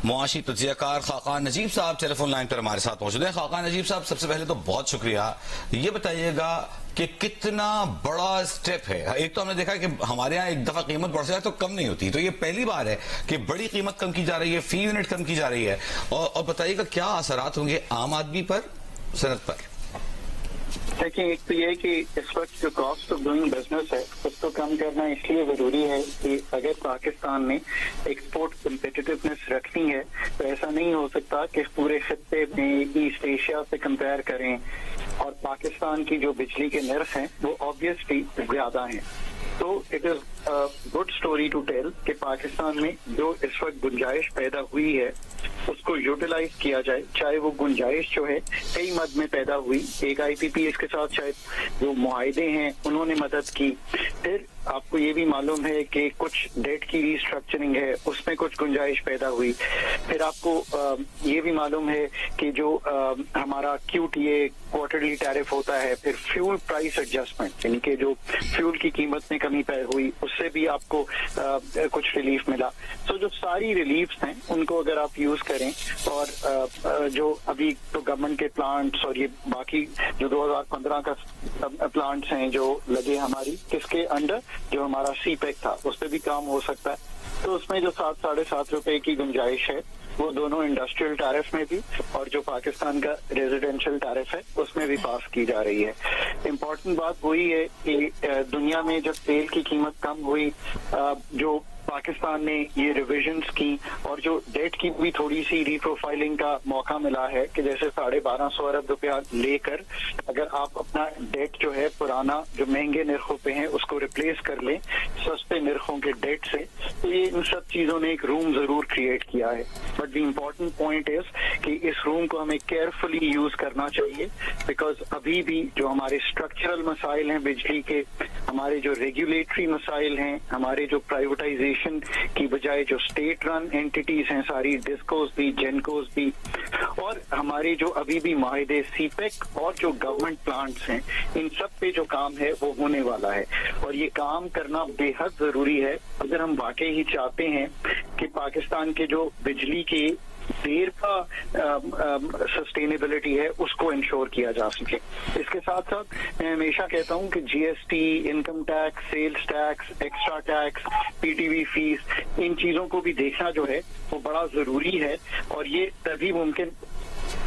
معاشی تجزیہ کار خاقان نجیب صاحب ٹیلی فون لائن پر ہمارے ساتھ موجود ہیں. خاقان نجیب صاحب، سب سے پہلے تو بہت شکریہ. یہ بتائیے گا کہ کتنا بڑا سٹیپ ہے. ایک تو ہم نے دیکھا کہ ہمارے ہاں ایک دفعہ قیمت بڑھ جائے تو کم نہیں ہوتی، تو یہ پہلی بار ہے کہ بڑی قیمت کم کی جا رہی ہے، فی یونٹ کم کی جا رہی ہے. اور بتائیے گا کیا اثرات ہوں گے عام آدمی پر، صنعت پر؟ دیکھیں، ایک تو یہ ہے کہ اس وقت جو کاسٹ آف ڈوئنگ بزنس ہے اس کو کم کرنا اس لیے ضروری ہے کہ اگر پاکستان نے ایکسپورٹ کمپیٹیٹیونیس رکھنی ہے تو ایسا نہیں ہو سکتا کہ پورے خطے میں ایسٹ ایشیا سے کمپیئر کریں اور پاکستان کی جو بجلی کے نرخ ہیں وہ آبویسلی زیادہ ہیں. تو it is good story to tell کہ پاکستان میں جو اس وقت گنجائش پیدا ہوئی ہے اس کو یوٹیلائز کیا جائے. چاہے وہ گنجائش جو ہے کئی مد میں پیدا ہوئی، ایک آئی پی پی اس کے ساتھ شاید جو معاہدے ہیں انہوں نے مدد کی. پھر آپ کو یہ بھی معلوم ہے کہ کچھ ڈیٹ کی ریسٹرکچرنگ ہے، اس میں کچھ گنجائش پیدا ہوئی. پھر آپ کو یہ بھی معلوم ہے کہ جو ہمارا کیو ٹی اے کوارٹرلی ٹیرف ہوتا ہے، پھر فیول پرائس ایڈجسٹمنٹ یعنی کہ جو فیول کی قیمت میں کمی پیدا ہوئی اس سے بھی آپ کو کچھ ریلیف ملا. تو جو ساری ریلیفز ہیں ان کو اگر آپ یوز کریں اور جو ابھی تو گورنمنٹ کے پلانٹس اور یہ باقی جو 2015 کا پلانٹس ہیں جو لگے ہماری اس کے انڈر جو ہمارا سی پیک تھا اس پہ بھی کام ہو سکتا ہے. تو اس میں جو 7-7.5 روپے کی گنجائش ہے وہ دونوں انڈسٹریل ٹیرف میں بھی اور جو پاکستان کا ریزیڈینشل ٹیرف ہے اس میں بھی پاس کی جا رہی ہے. امپورٹنٹ بات وہی ہے کہ دنیا میں جب تیل کی قیمت کم ہوئی، جو پاکستان نے یہ ریویژنز کی اور جو ڈیٹ کی بھی تھوڑی سی ری پروفائلنگ کا موقع ملا ہے کہ جیسے 1250 ارب روپیہ لے کر اگر آپ اپنا ڈیٹ جو ہے پرانا جو مہنگے نرخوں پہ ہیں اس کو ریپلیس کر لیں سستے نرخوں کے ڈیٹ سے، تو یہ ان سب چیزوں نے ایک روم ضرور کریٹ کیا ہے. But the important point is کہ اس روم کو ہمیں کیئرفلی یوز کرنا چاہیے بیکاز ابھی بھی جو ہمارے اسٹرکچرل مسائل ہیں بجلی کے، ہمارے جو ریگولیٹری مسائل ہیں، ہمارے جو پرائیویٹائزیشن کی بجائے جو اسٹیٹ رن اینٹیز ہیں ساری ڈسکوز بھی جینکوز بھی، اور ہمارے جو ابھی بھی معاہدے سی پیک اور جو گورنمنٹ پلانٹس ہیں ان سب پہ جو کام ہے وہ ہونے والا ہے. اور یہ کام کرنا بے حد ضروری ہے اگر ہم واقعی ہی چاہتے ہیں کہ پاکستان کے جو بجلی کے دیر کا سسٹینیبلٹی ہے اس کو انشور کیا جا سکے. اس کے ساتھ ساتھ میں ہمیشہ کہتا ہوں کہ G S T, income tax, sales tax, extra tax, P T V fees, ان چیزوں کو بھی دیکھنا جو ہے وہ بڑا ضروری ہے. اور یہ تبھی ممکن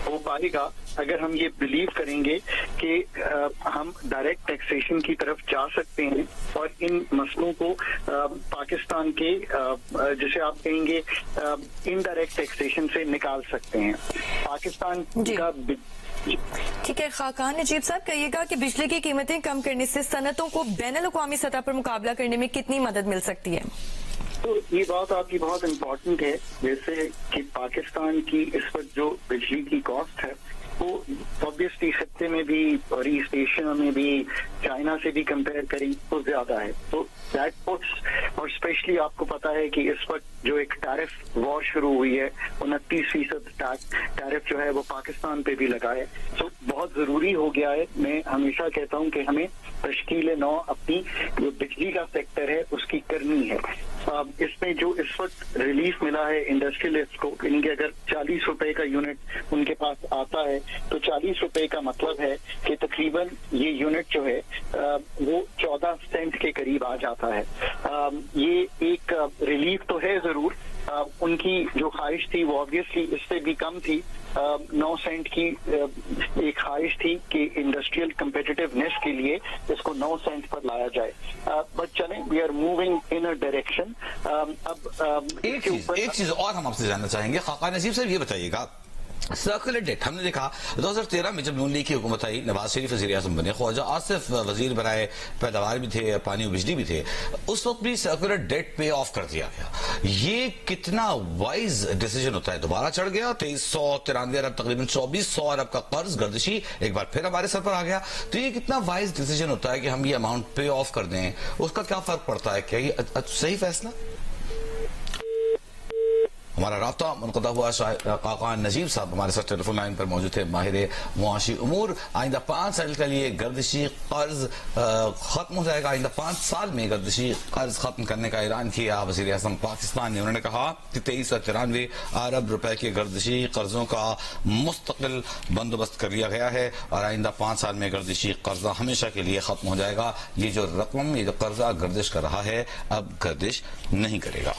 ہو پائے گا اگر ہم یہ بلیو کریں گے کہ ہم ڈائریکٹ ٹیکسیشن کی طرف جا سکتے ہیں اور ان مسئلوں کو پاکستان کے جسے آپ کہیں گے انڈائریکٹ ٹیکسیشن سے نکال سکتے ہیں. پاکستان کا ٹھیک ہے. خاقان نجیب صاحب، کہیے گا کہ بجلی کی قیمتیں کم کرنے سے صنعتوں کو بین الاقوامی سطح پر مقابلہ کرنے میں کتنی مدد مل سکتی ہے؟ تو یہ بات آپ کی بہت امپورٹنٹ ہے، جیسے کہ پاکستان کی اس وقت جو بجلی کی کاسٹ ہے وہ آبویسلی خطے میں بھی اور ایسٹ ایشیا میں بھی چائنا سے بھی کمپیئر کریں تو زیادہ ہے. تو دیٹ پٹس، اور اسپیشلی آپ کو پتا ہے کہ اس وقت جو ایک ٹیرف وار شروع ہوئی ہے 29% ٹیرف جو ہے وہ پاکستان پہ بھی لگا ہے. تو بہت ضروری ہو گیا ہے. میں ہمیشہ کہتا ہوں کہ ہمیں تشکیل نو اپنی جو بجلی کا سیکٹر ہے اس کی کرنی ہے. اس میں جو اس وقت ریلیف ملا ہے انڈسٹریلسٹ کو، یعنی کہ اگر 40 روپے کا یونٹ ان کے پاس آتا ہے تو 40 روپے کا مطلب ہے کہ تقریباً یہ یونٹ جو ہے وہ 14 سینٹ کے قریب آ جاتا ہے. یہ ایک ریلیف تو ہے ضرور. ان کی جو خواہش تھی وہ آبویسلی اس سے بھی کم تھی. 9 سینٹ کی ایک خواہش تھی کہ انڈسٹریل کمپیٹیٹیونیس کے لیے اس کو 9 سینٹ پر لایا جائے. بٹ چلیں، we are moving in a direction. اب ایک چیز اور ہم آپ سے جاننا چاہیں گے. خاقان نجیب صاحب یہ بتائیے گا، سرکولر ڈیٹ ہم نے دیکھا 2013 میں جب نون لیگ کی حکومت آئی، نواز شریف وزیر اعظم بنے، خواجہ آصف وزیر برائے پیداوار بھی تھے، پانی و بجلی بھی تھے، اس وقت بھی سرکولر ڈیٹ پے آف کر دیا گیا. یہ کتنا وائز ڈیسیجن ہوتا ہے؟ دوبارہ چڑھ گیا 2393 ارب، تقریباً 2400 ارب کا قرض گردشی ایک بار پھر ہمارے سر پر آ گیا. تو یہ کتنا وائز ڈیسیجن ہوتا ہے کہ ہم یہ اماؤنٹ پے آف کر دیں؟ اس کا کیا فرق پڑتا ہے؟ کیا یہ صحیح فیصلہ؟ ہمارا رابطہ منقطع ہوا. خاقان نجیب صاحب ہمارے ساتھ ٹیلی فون لائن پر موجود تھے, ماہر معاشی امور. آئندہ 5 سال کے لیے گردشی قرض ختم ہو جائے گا. آئندہ 5 سال میں گردشی قرض ختم کرنے کا اعلان کیا وزیر اعظم پاکستان نے. انہوں نے کہا کہ 2393 ارب روپے کے گردشی قرضوں کا مستقل بندوبست کر لیا گیا ہے اور آئندہ 5 سال میں گردشی قرضہ ہمیشہ کے لیے ختم ہو جائے گا. یہ جو رقم, یہ جو قرضہ گردش کر رہا ہے اب گردش نہیں کرے گا.